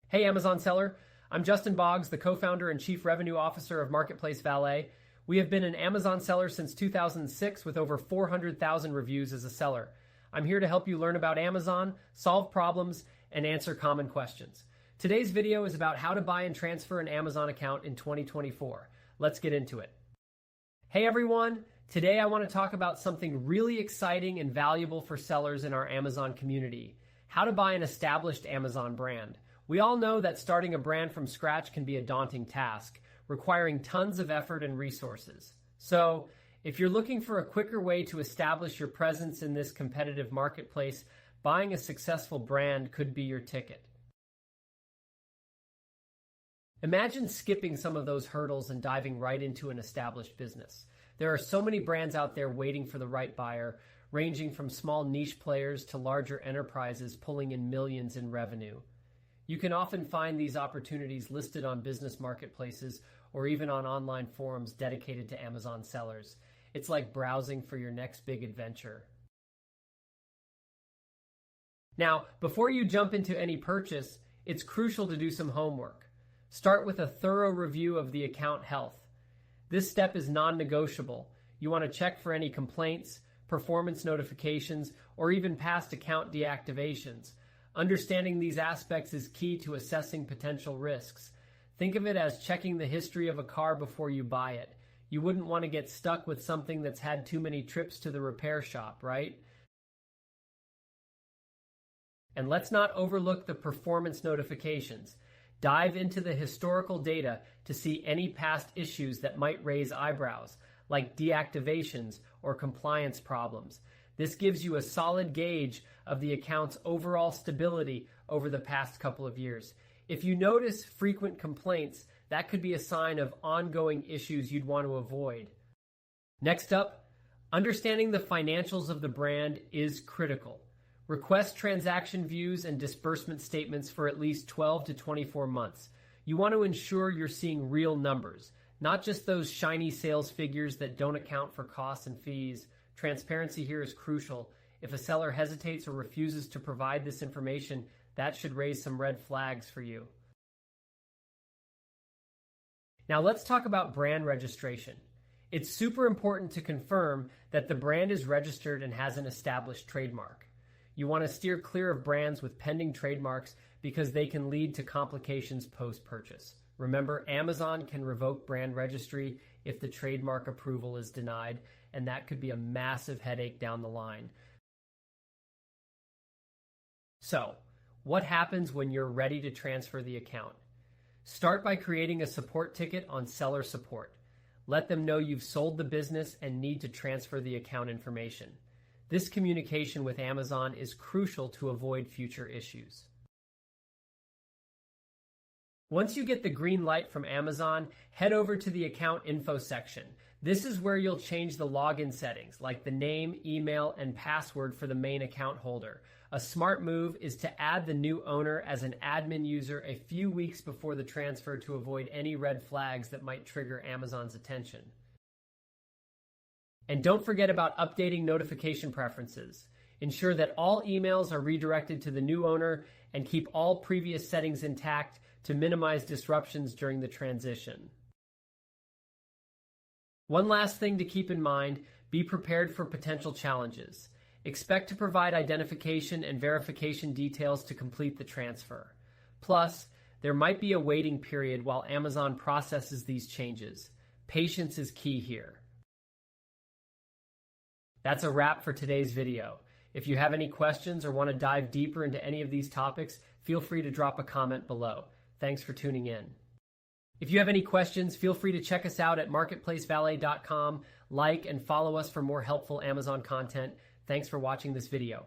Hey, Amazon seller. I'm Justin Boggs, the co-founder and chief revenue officer of Marketplace Valet. We have been an Amazon seller since 2006 with over 400,000 reviews as a seller. I'm here to help you learn about Amazon, solve problems, and answer common questions. Today's video is about how to buy and transfer an Amazon account in 2024. Let's get into it. Hey everyone, today I want to talk about something really exciting and valuable for sellers in our Amazon community. How to buy an established Amazon brand. We all know that starting a brand from scratch can be a daunting task, requiring tons of effort and resources. So, if you're looking for a quicker way to establish your presence in this competitive marketplace, buying a successful brand could be your ticket. Imagine skipping some of those hurdles and diving right into an established business. There are so many brands out there waiting for the right buyer, ranging from small niche players to larger enterprises pulling in millions in revenue. You can often find these opportunities listed on business marketplaces or even on online forums dedicated to Amazon sellers. It's like browsing for your next big adventure. Now, before you jump into any purchase, it's crucial to do some homework. Start with a thorough review of the account health. This step is non-negotiable. You want to check for any complaints, performance notifications, or even past account deactivations. Understanding these aspects is key to assessing potential risks. Think of it as checking the history of a car before you buy it. You wouldn't want to get stuck with something that's had too many trips to the repair shop, right? And let's not overlook the performance notifications. Dive into the historical data to see any past issues that might raise eyebrows, like deactivations or compliance problems. This gives you a solid gauge of the account's overall stability over the past couple of years. If you notice frequent complaints, that could be a sign of ongoing issues you'd want to avoid. Next up, understanding the financials of the brand is critical. Request transaction views and disbursement statements for at least 12 to 24 months. You want to ensure you're seeing real numbers, not just those shiny sales figures that don't account for costs and fees. Transparency here is crucial. If a seller hesitates or refuses to provide this information, that should raise some red flags for you. Now let's talk about brand registration. It's super important to confirm that the brand is registered and has an established trademark. You want to steer clear of brands with pending trademarks because they can lead to complications post-purchase. Remember, Amazon can revoke brand registry if the trademark approval is denied, and that could be a massive headache down the line. So, what happens when you're ready to transfer the account? Start by creating a support ticket on seller support. Let them know you've sold the business and need to transfer the account information. This communication with Amazon is crucial to avoid future issues. Once you get the green light from Amazon, head over to the account info section. This is where you'll change the login settings, like the name, email, and password for the main account holder. A smart move is to add the new owner as an admin user a few weeks before the transfer to avoid any red flags that might trigger Amazon's attention. And don't forget about updating notification preferences. Ensure that all emails are redirected to the new owner and keep all previous settings intact to minimize disruptions during the transition. One last thing to keep in mind, be prepared for potential challenges. Expect to provide identification and verification details to complete the transfer. Plus, there might be a waiting period while Amazon processes these changes. Patience is key here. That's a wrap for today's video. If you have any questions or want to dive deeper into any of these topics, feel free to drop a comment below. Thanks for tuning in. If you have any questions, feel free to check us out at marketplacevalet.com, like and follow us for more helpful Amazon content. Thanks for watching this video.